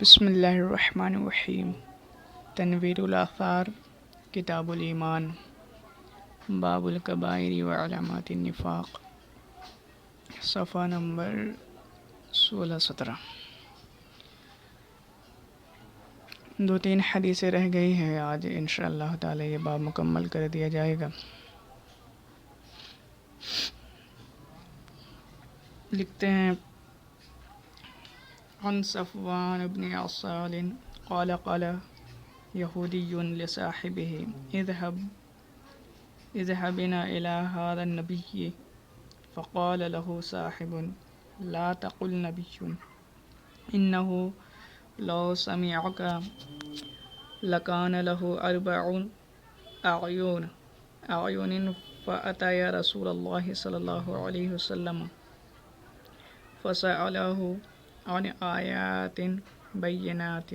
بسم اللہ الرحمن الرحیم۔ تنویر الآثار، کتاب الایمان، باب الکبائر و علامات النفاق، صفحہ نمبر 16-17۔ 2-3 حدیثیں رہ گئی ہیں، آج انشاءاللہ تعالی یہ باب مکمل کر دیا جائے گا۔ لکھتے ہیں عن صفوان بن عسال قال قال یہودی لصاحبه اذهب بنا إلى هذا النبي فقال له صاحب لا تقل نبي إنه لو سمعك لكان له 4 أعين فأتى رسول الله صلى الله عليه وسلم فسأله عن آيات بينات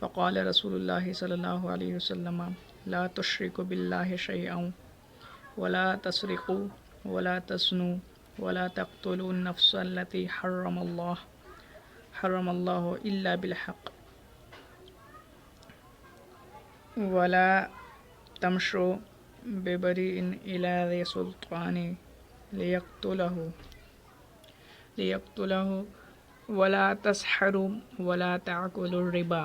فقال رسول الله صلى الله عليه وسلم لا تشركوا بالله شيئا ولا تسرقوا ولا تزنوا ولا تقتلوا النفس التي حرم الله إلا بالحق ولا تمشوا ببريء إلى ذي سلطان ليقتله ولا تسحروا ولا تأكلوا الربا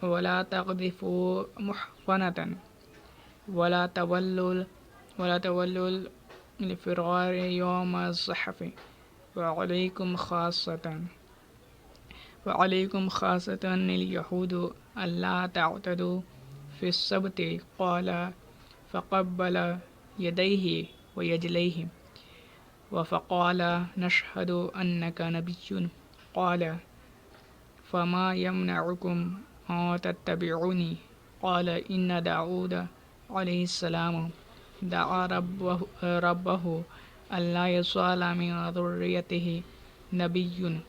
ولا تقذفوا محصنة ولا تولوا الفرار يوم الزحف وعليكم خاصة اليهود ألا تعتدوا في السبت قال فقبل يديه ويجليه وفقال نشهد أنك نبي قال فما يمنعكم أن تتبعوني قال إن داود عليه السلام دعا ربه ألا يزال من ذريته نبي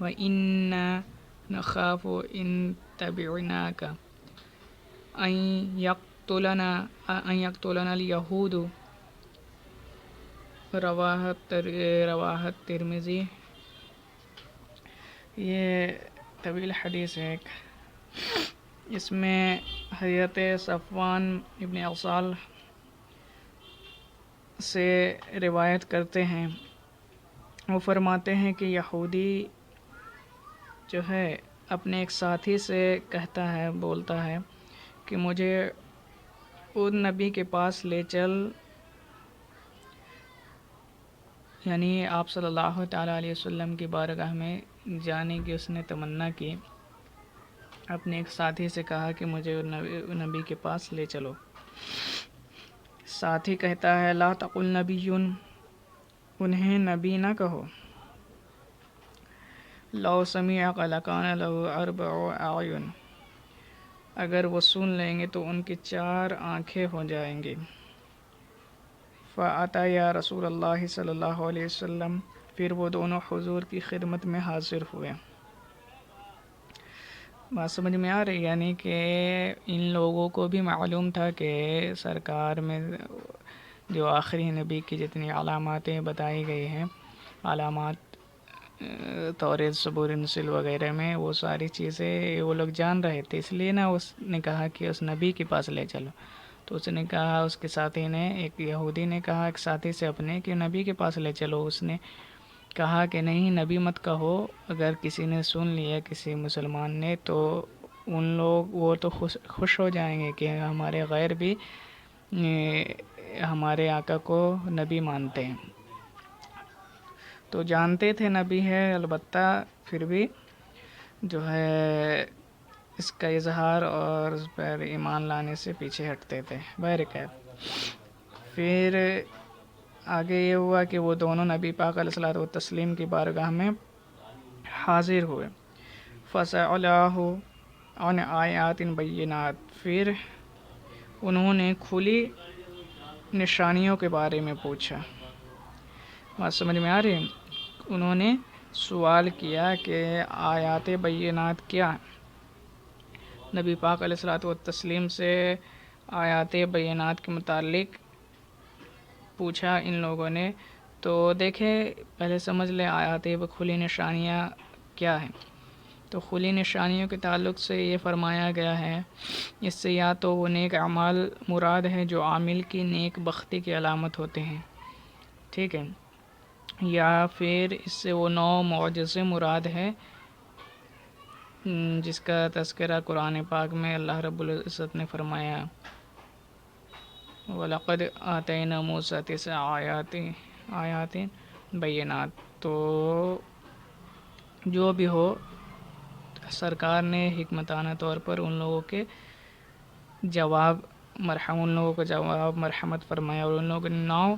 وإنا نخاف إن تبعناك أن يقتلنا اليهود رواہ ترمذی۔ یہ طویل حدیث ہے ایک، اس میں حضرت صفوان ابن عسال سے روایت کرتے ہیں، وہ فرماتے ہیں کہ یہودی جو ہے اپنے ایک ساتھی سے کہتا ہے، بولتا ہے کہ مجھے ان نبی کے پاس لے چل، یعنی آپ صلی اللہ تعالیٰ علیہ وسلم کی بارگاہ میں جانے کی اس نے تمنا کی، اپنے ایک ساتھی سے کہا کہ مجھے نبی کے پاس لے چلو۔ ساتھی کہتا ہے لا تقل نبی، انہیں نبی نہ کہو، لو سمعک لکان له 4 أعین، اگر وہ سن لیں گے تو ان کی 4 آنکھیں ہو جائیں گی۔ فَأَتَى یا رسول اللہ صلی اللہ علیہ وسلم، پھر وہ دونوں حضور کی خدمت میں حاضر ہوئے۔ بات سمجھ میں آ رہی، یعنی کہ ان لوگوں کو بھی معلوم تھا کہ سرکار میں جو آخری نبی کی جتنی علاماتیں بتائی گئی ہیں، علامات توریت زبور انجیل وغیرہ میں، وہ ساری چیزیں وہ لوگ جان رہے تھے، اس لیے نا اس نے کہا کہ اس نبی کے پاس لے چلو۔ تو اس نے کہا، اس کے ساتھی نے، ایک یہودی نے کہا ایک ساتھی سے اپنے کہ نبی کے پاس لے چلو۔ اس نے کہا کہ نہیں، نبی مت کہو، اگر کسی نے سن لیا، کسی مسلمان نے، تو ان لوگ وہ تو خوش ہو جائیں گے کہ ہمارے غیر بھی ہمارے آقا کو نبی مانتے ہیں۔ تو جانتے تھے نبی ہے، البتہ پھر بھی جو ہے اس کا اظہار اور اس پر ایمان لانے سے پیچھے ہٹتے تھے۔ بہرکیف پھر آگے یہ ہوا کہ وہ دونوں نبی پاک علیہ الصلوۃ والتسلیم کی بارگاہ میں حاضر ہوئے۔ فَسَأَلَهُ عَنْ آیَاتٍ بَیِّنَاتٍ، پھر انہوں نے کھلی نشانیوں کے بارے میں پوچھا۔ بات سمجھ میں آ رہی ہے؟ انہوں نے سوال کیا کہ آیات بینات کیا ہیں؟ نبی پاک علیہ الصلوۃ والتسلیم سے آیات بینات کے متعلق پوچھا ان لوگوں نے، تو دیکھیں پہلے سمجھ لیں آیات کھلی نشانیاں کیا ہیں. تو کھلی نشانیوں کے تعلق سے یہ فرمایا گیا ہے اس سے یا تو وہ نیک اعمال مراد ہے جو عامل کی نیک بختی کی علامت ہوتے ہیں، ٹھیک ہے، یا پھر اس سے وہ 9 معجزے مراد ہے جس کا تذکرہ قرآن پاک میں اللہ رب العزت نے فرمایا وَلَقَدْ آتَيْنَا مُوسَىٰ 9 آیات بینات. تو جو بھی ہو سرکار نے حکمتانہ طور پر ان لوگوں کے ان لوگوں کو جواب مرحمت فرمایا، اور ان لوگوں نے 9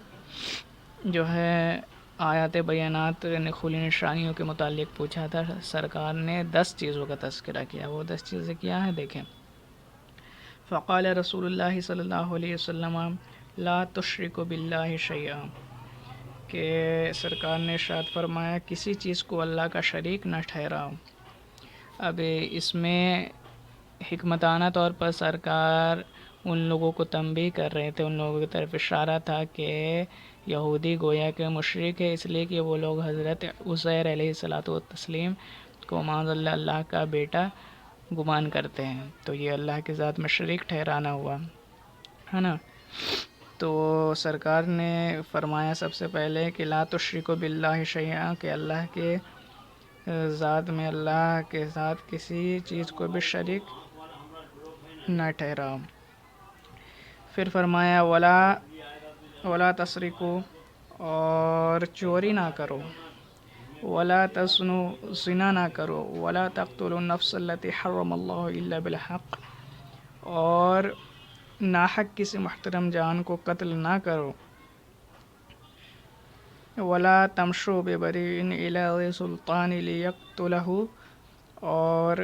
جو ہے آیات بینات یعنی کھلی نشانیوں کے متعلق پوچھا تھا. سرکار نے 10 چیزوں کا تذکرہ کیا. وہ 10 چیزیں کیا ہیں دیکھیں. فقال رسول اللہ صلی اللہ علیہ وسلم لا تشرکوا باللہ شیئا، کہ سرکار نے ارشاد فرمایا کسی چیز کو اللہ کا شریک نہ ٹھہراؤ. اب اس میں حکمتانہ طور پر سرکار ان لوگوں کو تنبیہ کر رہے تھے، ان لوگوں کی طرف اشارہ تھا کہ یہودی گویا کہ مشرک ہے، اس لیے کہ وہ لوگ حضرت عزیر علیہ السلام کو معاذ اللہ کا بیٹا گمان کرتے ہیں. تو یہ اللہ کی ذات میں شریک ٹھہرانا ہوا ہے نا. تو سرکار نے فرمایا سب سے پہلے کہ لا تشرکوا باللہ شیئا، کہ اللہ کے ذات میں اللہ کے ساتھ کسی چیز کو بھی شریک نہ ٹھہراؤ. پھر فرمایا ولا تسرقوا، اور چوری نہ کرو، ولا تزنوا، زنا نہ کرو، ولا تقتلوا النفس التي حرم اللہ الا بالحق، اور ناحق کسی محترم جان کو قتل نہ کرو. ولا تمشوا ببریء الی ذی سلطان لیقتلہ، اور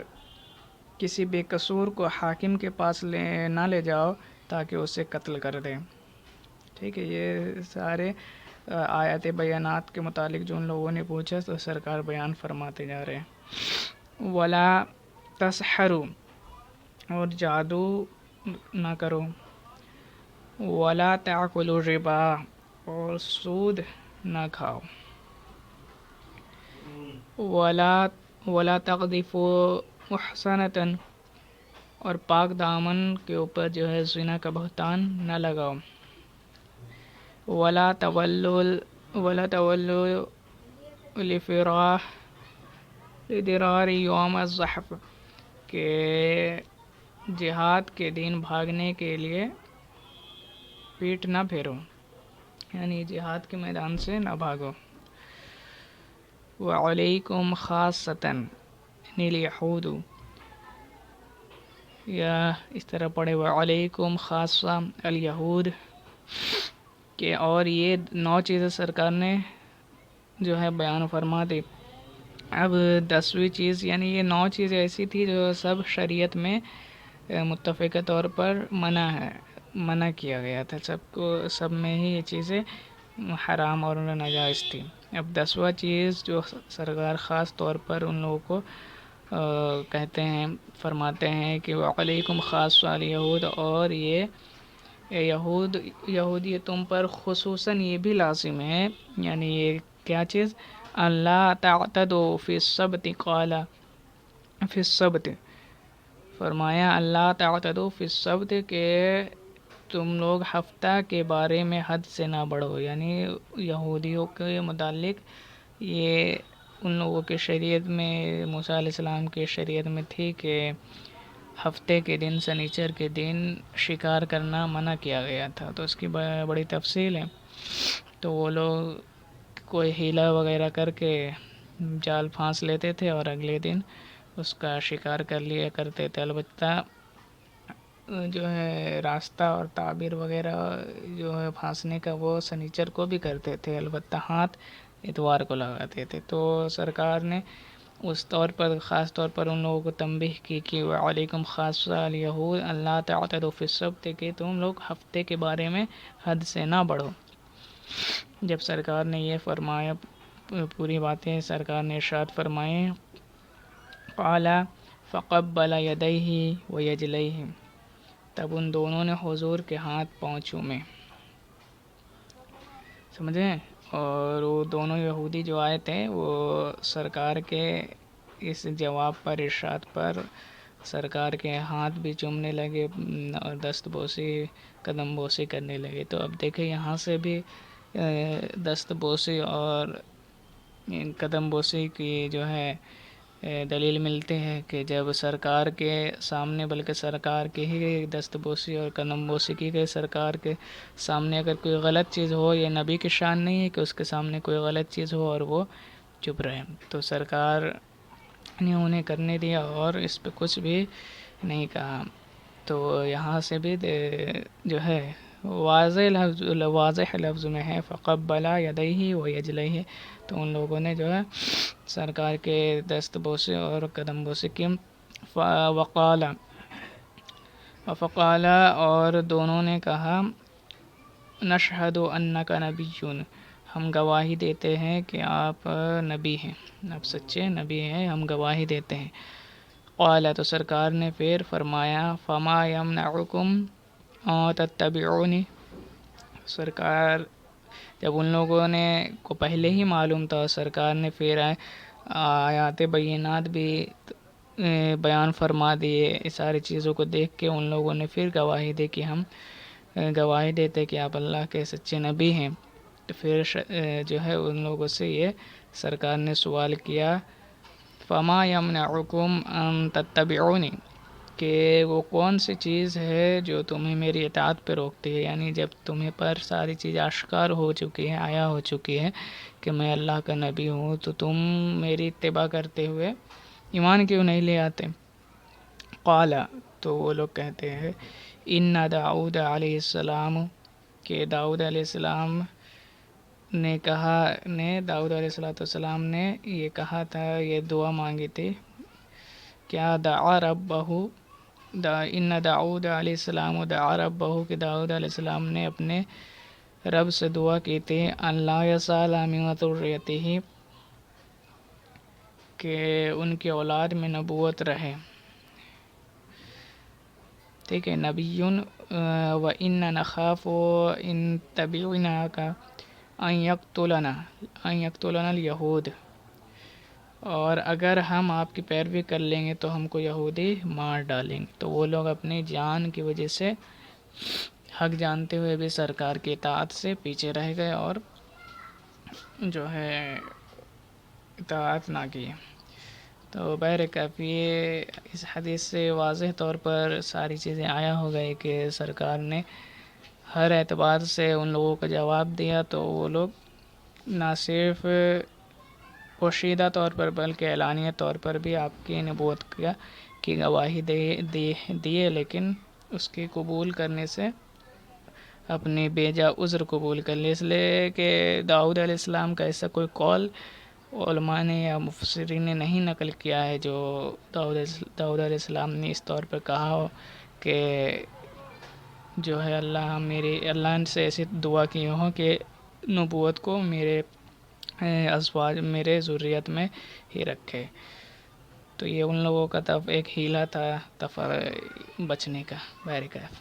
کسی بے قصور کو حاکم کے پاس نہ لے جاؤ تاکہ اسے قتل کر دیں. ٹھیک ہے، یہ سارے آیات بیانات کے متعلق جو ان لوگوں نے پوچھا تو سرکار بیان فرماتے جا رہے ہیں. ولا تسحروا، اور جادو نہ کرو. ولا تاکلوا الربا، اور سود نہ کھاؤ. ولا تقذفوا محصنة، اور پاک دامن کے اوپر جو ہے زنا کا بہتان نہ لگاؤ. ولا تولوا لفرار یوم الزحف، کہ جہاد کے دن بھاگنے کے لیے پیٹ نہ پھیرو، یعنی جہاد کے میدان سے نہ بھاگو. وعلیکم خاصۃً، یعنی الیہود، یا اس طرح پڑھے وعلیکم خاصہ الیہود، کہ اور یہ 9 چیزیں سرکار نے جو ہے بیان فرما دی. اب 10ویں چیز، یعنی یہ 9 چیزیں ایسی تھی جو سب شریعت میں متفقہ طور پر منع کیا گیا تھا، سب میں ہی یہ چیزیں حرام اور ناجائز تھی. اب 10واں چیز جو سرکار خاص طور پر ان لوگوں کو کہتے ہیں، فرماتے ہیں کہ وعلیکم خاصہ الیہود، اور یہ یہودی تم پر خصوصاً یہ بھی لازم ہے. یعنی یہ کیا چیز؟ اللہ تعتدوا فی السبت، قال فی السبت، فرمایا اللہ تعتدوا فی السبت، کہ تم لوگ ہفتہ کے بارے میں حد سے نہ بڑھو. یعنی یہودیوں کے متعلق یہ ان لوگوں کے شریعت میں، موسیٰ علیہ السلام کے شریعت میں تھی کہ ہفتے کے دن سنیچر کے دن شکار کرنا منع کیا گیا تھا. تو اس کی بڑی تفصیل ہے. تو وہ لوگ کوئی ہیلا وغیرہ کر کے جال پھانس لیتے تھے اور اگلے دن اس کا شکار کر لیا کرتے تھے. البتہ جو ہے راستہ اور تعبیر وغیرہ جو ہے پھانسنے کا وہ سنیچر کو بھی کرتے تھے، البتہ ہاتھ اتوار کو لگاتے تھے. تو سرکار نے اس طور پر خاص طور پر ان لوگوں کو تنبیہ کی کہ وعلیکم خاصہ الیہود اللہ تعتدوا فی السبت، کہ تم لوگ ہفتے کے بارے میں حد سے نہ بڑھو. جب سرکار نے یہ فرمایا، پوری باتیں سرکار نے ارشاد فرمائیں، قال فقبل یدیہ ویجلیہ، تب ان دونوں نے حضور کے ہاتھ پاؤں چومے، سمجھیں، اور وہ دونوں یہودی جو آئے تھے وہ سرکار کے اس جواب پر، ارشاد پر سرکار کے ہاتھ بھی چومنے لگے اور دست بوسی، قدم بوسی کرنے لگے۔ تو اب دیکھیں یہاں سے بھی دست بوسی اور قدم بوسی کی جو ہے دلیل ملتے ہیں کہ جب سرکار کے سامنے، بلکہ سرکار کے ہی دست بوسی اور قدم بوسی کی گئی، سرکار کے سامنے اگر کوئی غلط چیز ہو، یہ نبی کی شان نہیں ہے کہ اس کے سامنے کوئی غلط چیز ہو اور وہ چپ رہے، تو سرکار نے انہیں کرنے دیا اور اس پہ کچھ بھی نہیں کہا۔ تو یہاں سے بھی جو ہے واضح لفظ میں ہے فقبل یدیہ ویجلیہ، تو ان لوگوں نے جو ہے سرکار کے دست بوسے اور قدم بوسے کی۔ وقال اور دونوں نے کہا نشہد انک نبی، ہم گواہی دیتے ہیں کہ آپ نبی ہیں، آپ سچے نبی ہیں، ہم گواہی دیتے ہیں۔ قال تو سرکار نے پھر فرمایا فما یمنعکم ان تتبعونی، سرکار جب ان لوگوں نے کو پہلے ہی معلوم تھا، سرکار نے پھر آیات بینات بھی بیان فرما دیے، اس ساری چیزوں کو دیکھ کے ان لوگوں نے پھر گواہی دی کہ ہم گواہی دیتے کہ آپ اللہ کے سچے نبی ہیں۔ تو پھر جو ہے ان لوگوں سے یہ سرکار نے سوال کیا فما یمنعکم ان تتبعونی، کہ وہ کون سی چیز ہے جو تمہیں میری اطاعت پہ روکتی ہے، یعنی جب تمہیں پر ساری چیز آشکار ہو چکی ہے، آیا ہو چکی ہے کہ میں اللہ کا نبی ہوں، تو تم میری اتباع کرتے ہوئے ایمان کیوں نہیں لے آتے؟ قال تو وہ لوگ کہتے ہیں ان داؤد علیہ السلام، کہ داؤد علیہ السلام نے کہا، داؤد علیہ السلام نے یہ کہا تھا، یہ دعا مانگی تھی، کیا دعا ربہ، ان داؤد علیہ السلام دعا ربہ، کہ داؤد علیہ السلام نے اپنے رب سے دعا کی تھی ان لا یزال من ذریتہ، کہ ان کی اولاد میں نبوت رہے، ٹھیک ہے، نبی و ان نخاف ان تبعناک ان یقتلنا الیہود، اور اگر ہم آپ کی پیروی کر لیں گے تو ہم کو یہودی مار ڈالیں گے۔ تو وہ لوگ اپنی جان کی وجہ سے حق جانتے ہوئے بھی سرکار کی اطاعت سے پیچھے رہ گئے اور جو ہے اطاعت نہ کی۔ تو بہرکیف اس حدیث سے واضح طور پر ساری چیزیں آیا ہو گئی کہ سرکار نے ہر اعتبار سے ان لوگوں کا جواب دیا، تو وہ لوگ نہ صرف پوشیدہ طور پر بلکہ اعلانیہ طور پر بھی آپ کی نبوت کی گواہی دیے، لیکن اس کی قبول کرنے سے اپنی بیجا عذر قبول کر لی، اس لیے کہ داؤد علیہ السلام کا ایسا کوئی قول علماء نے یا مفسرین نے نہیں نقل کیا ہے جو داؤد علیہ السلام نے اس طور پر کہا ہو کہ جو ہے اللہ سے ایسی دعا کی ہو کہ نبوت کو میرے ازواج، میرے ذریت میں ہی رکھے۔ تو یہ ان لوگوں کا تب ایک ہیلا تھا بچنے کا۔ بہرکیف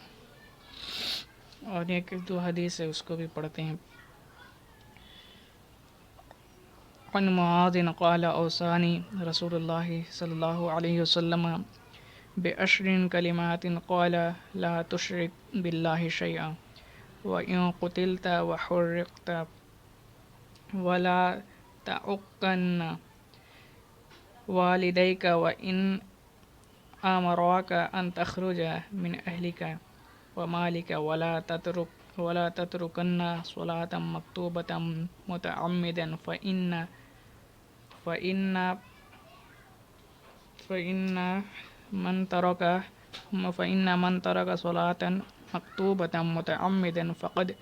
اور ایک دو حدیث ہے اس کو بھی پڑھتے ہیں۔ عن معاذ قال اوصانی رسول اللہ صلی اللہ علیہ وسلم بعشر کلمات قال لا تشرک باللہ شیئا وإن قتلت وحرقت ولا تعقن والديك وإن آمراك أن تخرج من أهلك ومالك ولا تتركن صلاة مكتوبة متعمدا فإن من ترك صلاة مكتوبة متعمدا فقد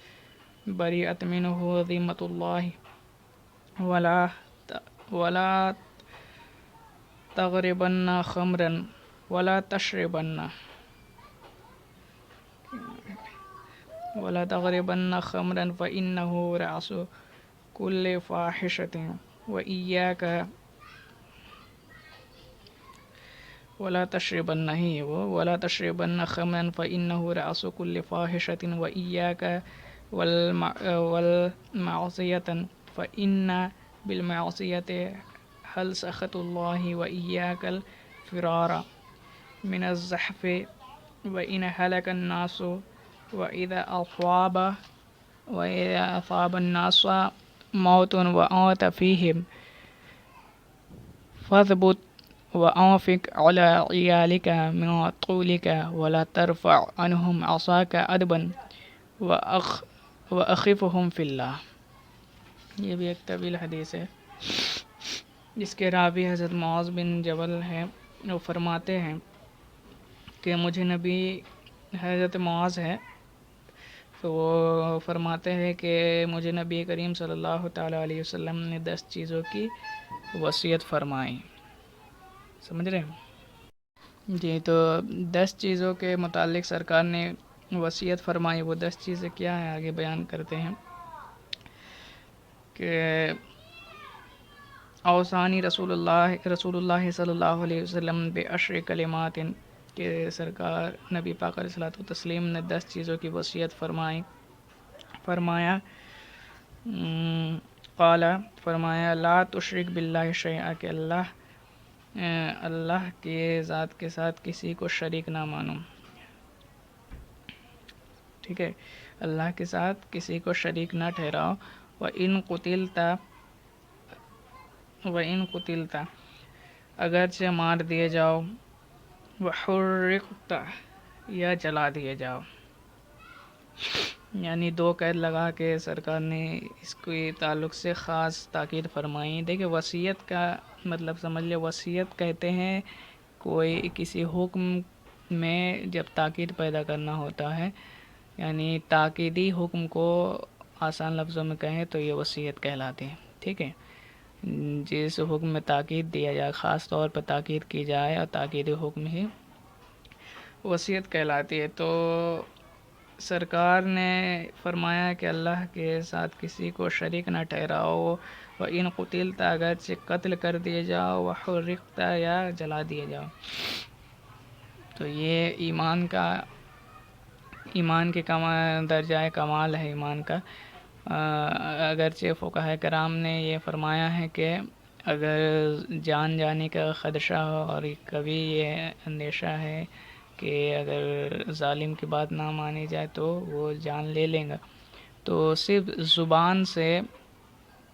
برئت منه ذمة الله ولا تغربن خمرا ولا تغربن خمرا فإنه رأس كل فاحشة وإياك ولا تشربن خمرا فإنه رأس كل فاحشة وإياك والمعصية فإن بالمعصية هل سخط الله وإياك الفرار من الزحف وإن هلك الناس وإذا أصاب الناس موت وأنت فيهم فاثبت وأنفق على عيالك من طولك ولا ترفع عنهم عصاك أدبا وأخفهم في اللہ. یہ بھی ایک طویل حدیث ہے جس کے راوی حضرت معاذ بن جبل ہیں. وہ فرماتے ہیں کہ مجھے نبی حضرت معاذ ہے تو وہ فرماتے ہیں کہ مجھے نبی کریم صلی اللہ تعالیٰ علیہ وسلم نے 10 چیزوں کی وصیت فرمائی. سمجھ رہے ہیں جی؟ تو 10 چیزوں کے متعلق سرکار نے وصیت فرمائی. وہ 10 چیزیں کیا ہیں آگے بیان کرتے ہیں کہ اوصانی رسول اللہ صلی اللہ علیہ وسلم بعشر کلمات، کہ سرکار نبی پاک علیہ الصلوۃ والتسلیم نے 10 چیزوں کی وصیت فرمایا. قال فرمایا لا تشرک باللہ شیئا، کہ اللہ کے ذات کے ساتھ کسی کو شریک نہ مانو. ٹھیک ہے، اللہ کے ساتھ کسی کو شریک نہ ٹھہراؤ. وَإِن قُتِلْتَ، اگرچہ مار دیے جاؤ. وَحُرِّقْتَ، یا جلا دیے جاؤ. یعنی 2 قید لگا کے سرکار نے اس کے تعلق سے خاص تاکید فرمائی. دیکھیں وصیت کا مطلب سمجھ لے. وصیت کہتے ہیں کوئی کسی حکم میں جب تاکید پیدا کرنا ہوتا ہے، یعنی تاکیدی حکم کو آسان لفظوں میں کہیں تو یہ وصیت کہلاتی ہے. ٹھیک ہے، جس حکم میں تاکید دیا جائے، خاص طور پر تاکید کی جائے، اور تاکیدی حکم ہی وصیت کہلاتی ہے. تو سرکار نے فرمایا کہ اللہ کے ساتھ کسی کو شریک نہ ٹھہراؤ. وَإِن قُتِلْتَ، اگرچہ قتل کر دیے جاؤ. وَحُرِّقْتَ، یا جلا دیے جاؤ. تو یہ ایمان کے درجہ کمال ہے ایمان کا. اگرچہ فقہاء کرام نے یہ فرمایا ہے کہ اگر جان جانے کا خدشہ ہو اور کبھی یہ اندیشہ ہے کہ اگر ظالم کی بات نہ مانی جائے تو وہ جان لے لیں گا، تو صرف زبان سے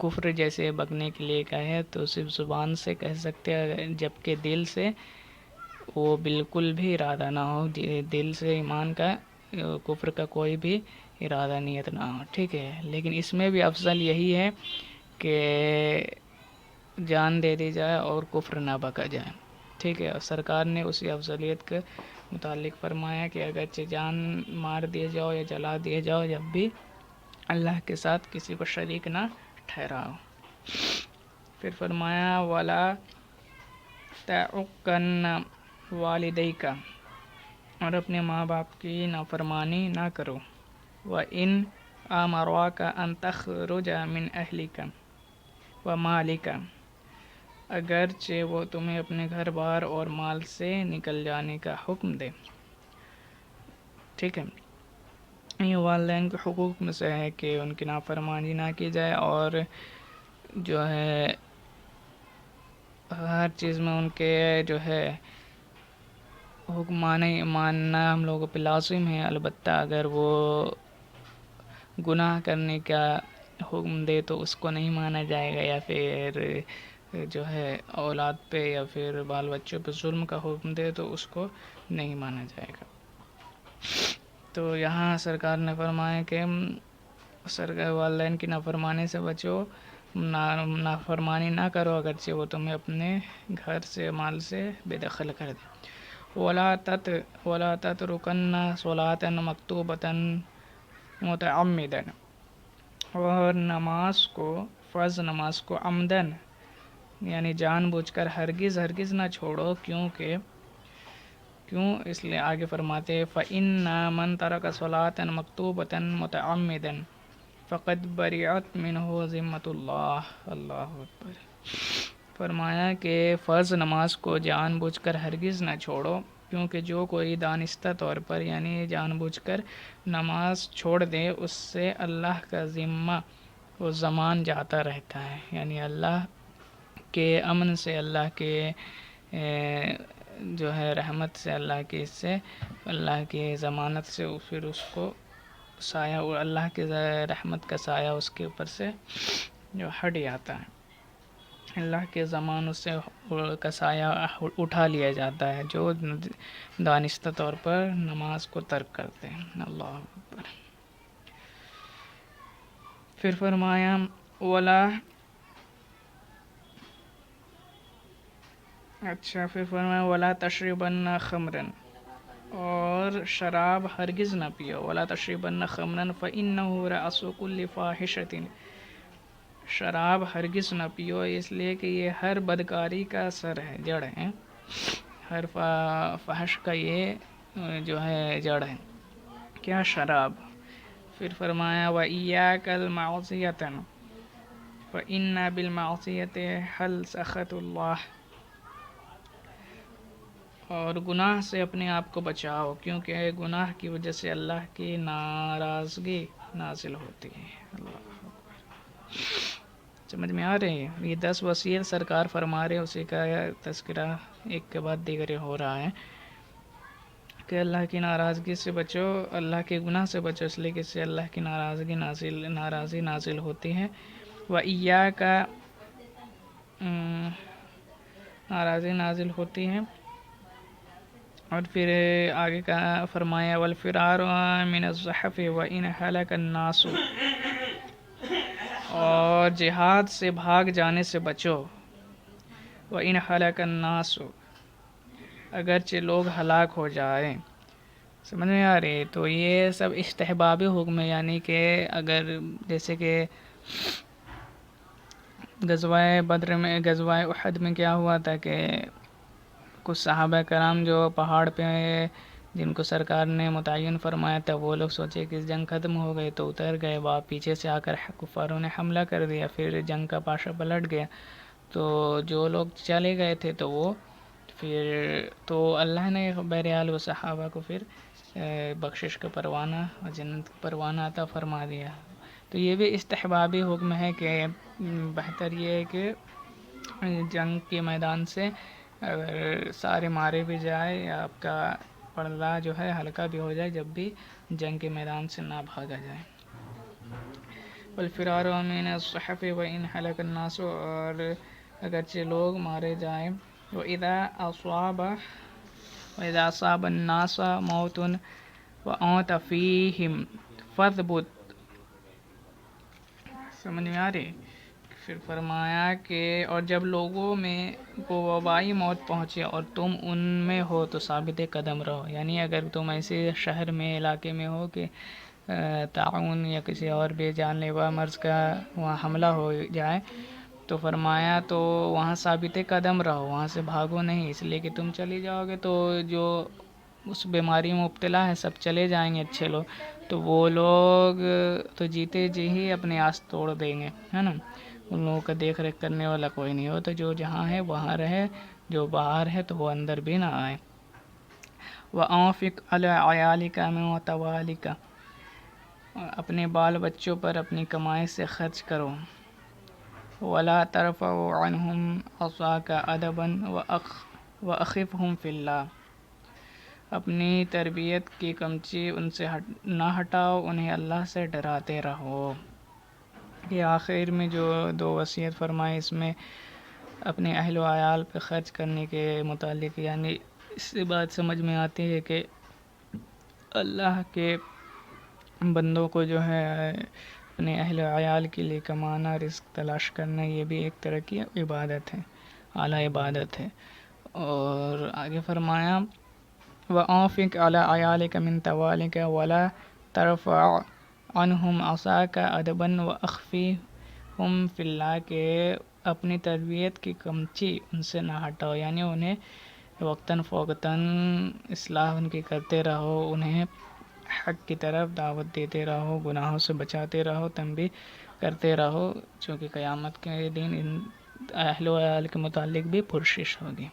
کفر جیسے بکنے کے لیے کہے تو صرف زبان سے کہہ سکتے ہیں، جبکہ دل سے وہ بالکل بھی ارادہ نہ ہو، دل سے ایمان کا کفر کا کوئی بھی ارادہ نیت نہ ہو. ٹھیک ہے، لیکن اس میں بھی افضل یہی ہے کہ جان دے دی جائے اور کفر نہ بکا جائے. ٹھیک ہے، اور سرکار نے اسی افضلیت کے متعلق فرمایا کہ اگرچہ جان مار دیے جاؤ یا جلا دیے جاؤ، جب بھی اللہ کے ساتھ کسی کو شریک نہ ٹھہراؤ. پھر فرمایا وَلَا تَعُقَّنَّ وَالِدَيْكَ، اور اپنے ماں باپ کی نافرمانی نہ کرو. وَإِنْ آمَرُوكَ أَن تَخْرُجَ مِنْ أَهْلِكَ وَمَالِكَ، اگرچہ وہ تمہیں اپنے گھر بار اور مال سے نکل جانے کا حکم دے. ٹھیک ہے، یہ والدین کے حقوق میں سے ہے کہ ان کی نافرمانی نہ کی جائے، اور جو ہے ہر چیز میں ان کے جو ہے حکم ماننا ہم لوگوں پہ لازم ہے. البتہ اگر وہ گناہ کرنے کا حکم دے تو اس کو نہیں مانا جائے گا، یا پھر جو ہے اولاد پہ یا پھر بال بچوں پہ ظلم کا حکم دے تو اس کو نہیں مانا جائے گا. تو یہاں سرکار نے فرمایا کہ والدین کی نافرمانی سے بچو، نافرمانی نہ کرو اگرچہ وہ تمہیں اپنے گھر سے مال سے بے دخل کر دے. وَلَا تَتْرُكَنَّ صَلَاةً مَكْتُوبَةً مُتَعَمِّدًا، اور فرض نماز کو عمدن یعنی جان بوجھ کر ہرگز نہ چھوڑو. کیوں اس لیے آگے فرماتے فَإِنَّ مَن تَرَكَ صَلَاةً مَكْتُوبَةً مُتَعَمِّدًا فَقَدْ بَرِئَتْ مِنْهُ ذِمَّةُ اللَّهِ. اللہ اکبر. فرمایا کہ فرض نماز کو جان بوجھ کر ہرگز نہ چھوڑو، کیونکہ جو کوئی دانستہ طور پر یعنی جان بوجھ کر نماز چھوڑ دے اس سے اللہ کا ذمہ وہ زمان جاتا رہتا ہے، یعنی اللہ کے امن سے، اللہ کے جو ہے رحمت سے، اللہ کی اس سے، اللہ کی ضمانت سے پھر اس کو سایہ، اللہ کے رحمت کا سایہ اس کے اوپر سے جو ہٹ جاتا ہے، اللہ کے زمان اس سے کا سایہ اٹھا لیا جاتا ہے جو دانستہ طور پر نماز کو ترک کرتے ہیں۔ اللہ اکبر۔ پھر فرمایا پھر فرمایا ولا تشربن خمرن، اور شراب ہرگز نہ پیو، ولا تشربن خمرن فإنہ رأس کل فاحشۃ، شراب ہرگز نہ پیو اس لیے کہ یہ ہر بدکاری کا سر ہے، جڑ ہے، ہر فحش کا یہ جو ہے جڑ ہے، کیا؟ شراب۔ پھر فرمایا وَإِيَّاكَ الْمَعْصِيَةَ فَإِنَّ بِالْمَعْصِيَةِ حَلَّ سَخَطُ اللَّهِ، اور گناہ سے اپنے آپ کو بچاؤ، کیونکہ گناہ کی وجہ سے اللہ کی ناراضگی نازل ہوتی ہے۔ اللہ سمجھ میں آ رہی ہے؟ یہ 10 وصیت سرکار فرما رہے، اسی کا تذکرہ ایک کے بعد دیگر ہو رہا ہے کہ اللہ کی ناراضگی سے بچو، اللہ کے گناہ سے بچو، اس لیے کہ اس سے اللہ کی ناراضی نازل ہوتی ہے۔ وَإِيَّاكَ، ناراضی نازل ہوتی ہے۔ اور پھر آگے کا فرمایا وَالْفِرَارُ مِنَ الزَّحْفِ وَإِنْ هَلَكَ النَّاسُ، اور جہاد سے بھاگ جانے سے بچو، وَإِنْ هَلَكَ النَّاسُ، اگرچہ لوگ ہلاک ہو جائیں۔ سمجھ میں آ رہی؟ تو یہ سب استحبابی حکم ہے، یعنی کہ اگر جیسے کہ غزوہ بدر میں، غزوہ احد میں کیا ہوا تھا کہ کچھ صحابہ کرام جو پہاڑ پہ جن کو سرکار نے متعین فرمایا تھا، وہ لوگ سوچے کہ جنگ ختم ہو گئی تو اتر گئے، پیچھے سے آ کر کفاروں نے حملہ کر دیا، پھر جنگ کا پاشا پلٹ گیا۔ تو جو لوگ چلے گئے تھے تو وہ پھر تو اللہ نے بہرحال وہ صحابہ کو پھر بخشش کا پروانہ اور جنت کا پروانہ عطا فرما دیا۔ تو یہ بھی استحبابی حکم ہے کہ بہتر یہ ہے کہ جنگ کے میدان سے اگر سارے مارے بھی جائے یا آپ کا پردہ جو ہے ہلکا بھی ہو جائے، جب بھی جنگ کے میدان سے نہ بھاگا جائے۔ وَالْفِرَارُ مِنَ الصَّحْفِ وَإِنْ هَلَكَ النَّاسُ، اور اگرچہ لوگ مارے جائیں۔ وَإِذَا أَصَابَ النَّاسَ مَوْتٌ وَأَنْتَ فِيهِمْ فَاثْبُتْ، سمجھ میں آ رہی؟ پھر فرمایا کہ اور جب لوگوں میں کو وبائی موت پہنچے اور تم ان میں ہو تو ثابت قدم رہو، یعنی اگر تم ایسے شہر میں، علاقے میں ہو کہ طاعون یا کسی اور بے جان لیوا مرض کا وہاں حملہ ہو جائے، تو فرمایا تو وہاں ثابت قدم رہو، وہاں سے بھاگو نہیں، اس لیے کہ تم چلی جاؤ گے تو جو اس بیماری میں مبتلا ہے سب چلے جائیں گے اچھے لوگ، تو وہ لوگ تو جیتے جی ہی اپنے آس توڑ دیں گے، ہے نا، ان لوگوں کا دیکھ ریکھ کرنے والا کوئی نہیں ہو، تو جو جہاں ہے وہاں رہے، جو باہر ہے تو وہ اندر بھی نہ آئے۔ وَأَنفِقْ عَلَىٰ عِيَالِكَ مِن وَتَوَالِكَ، اپنے بال بچوں پر اپنی کمائی سے خرچ کرو۔ وَلَا تَرْفَعْ عَنْهُمْ عَصَاكَ أَدَبًا وَأَخِفْهُمْ فِي اللَّهِ، اپنی تربیت کی کمچی ان سے نہ ہٹاؤ، انہیں اللہ سے ڈراتے رہو۔ یہ آخر میں جو 2 وصیت فرمائے، اس میں اپنے اہل و عیال پہ خرچ کرنے کے متعلق، یعنی اس سے بات سمجھ میں آتی ہے کہ اللہ کے بندوں کو جو ہے اپنے اہل و عیال کے لیے کمانا، رزق تلاش کرنا، یہ بھی ایک طرح کی عبادت ہے، اعلیٰ عبادت ہے۔ اور آگے فرمایا وَأَنفِقْ عَلَىٰ عِيَالِكَ مِن تَوَالِكَ وَلَا تَرْفَعْ عَنْهُمْ عَصَاكَ أَدَبًا وَأَخْفِهْهُمْ فِي اللَّهِ، کہ اپنی تربیت کی کمچی ان سے نہ ہٹاؤ، یعنی انہیں وقتاً فوقتاً اصلاح ان کی کرتے رہو، انہیں حق کی طرف دعوت دیتے رہو، گناہوں سے بچاتے رہو، تنبیہ کرتے رہو، چونکہ قیامت کے دن ان اہل و عیال کے متعلق بھی پرسش ہوگی۔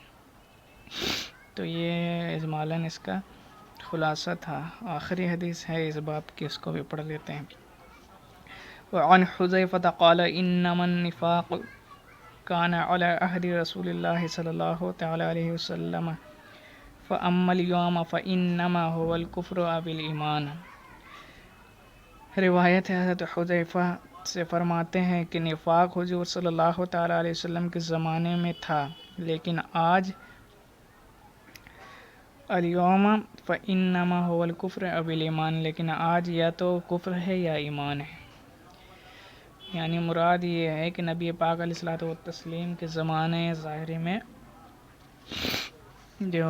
تو یہ اجمالاً اس کا خلاصہ تھا۔ آخری حدیث ہے اس باب کی، اس کو بھی پڑھ لیتے ہیں۔ وعن حذیفة قال انما النفاق كان على عهد رسول الله صلی اللہ تعالی علیہ وسلم فأما اليوم فإنما هو الكفر أو الإيمان۔ روایت ہے حضرت حذیفہ سے فرماتے ہیں کہ نفاق حضور صلی اللہ تعالی علیہ وسلم کے زمانے میں تھا، لیکن آج الیوم فإنما هو الکفر او الایمان، لیکن آج یا تو کفر ہے یا ایمان ہے۔ یعنی مراد یہ ہے کہ نبی پاک علیہ الصلوۃ والتسلیم کے زمانے ظاہری میں جو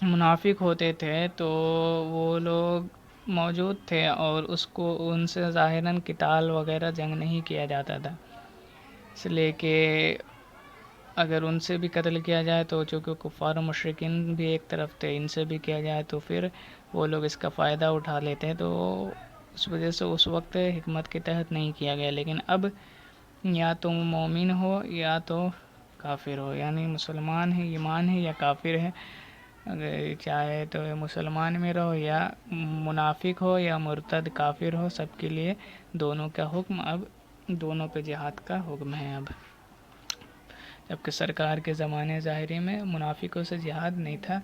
منافق ہوتے تھے تو وہ لوگ موجود تھے اور اس کو ان سے ظاہراً قتال وغیرہ جنگ نہیں کیا جاتا تھا، اس لیے کہ اگر ان سے بھی قتل کیا جائے تو چونکہ کفار و مشرکین بھی ایک طرف تھے، ان سے بھی کیا جائے تو پھر وہ لوگ اس کا فائدہ اٹھا لیتے ہیں، تو اس وجہ سے اس وقت حکمت کے تحت نہیں کیا گیا۔ لیکن اب یا تو مومن ہو یا تو کافر ہو، یعنی مسلمان ہے، ایمان ہے یا کافر ہے، اگر چاہے تو مسلمان میں رہو یا منافق ہو یا مرتد کافر ہو، سب کے لیے دونوں کا حکم، اب دونوں پہ جہاد کا حکم ہے اب، جبکہ سرکار کے زمانے ظاہری میں منافقوں سے جہاد نہیں تھا،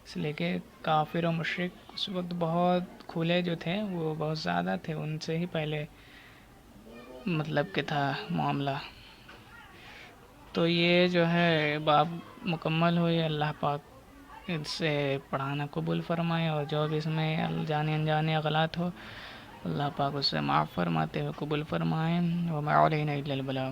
اس لیے کہ کافر و مشرک اس وقت بہت کھلے جو تھے وہ بہت زیادہ تھے، ان سے ہی پہلے مطلب کہ تھا معاملہ۔ تو یہ جو ہے باب مکمل ہوئی، اللہ پاک اس سے پڑھانا قبول فرمائے، اور جو بھی اس میں جانے انجانے غلط ہو اللہ پاک اس سے معاف فرماتے ہوئے قبول فرمائیں۔ وما علینا الا البلاغ۔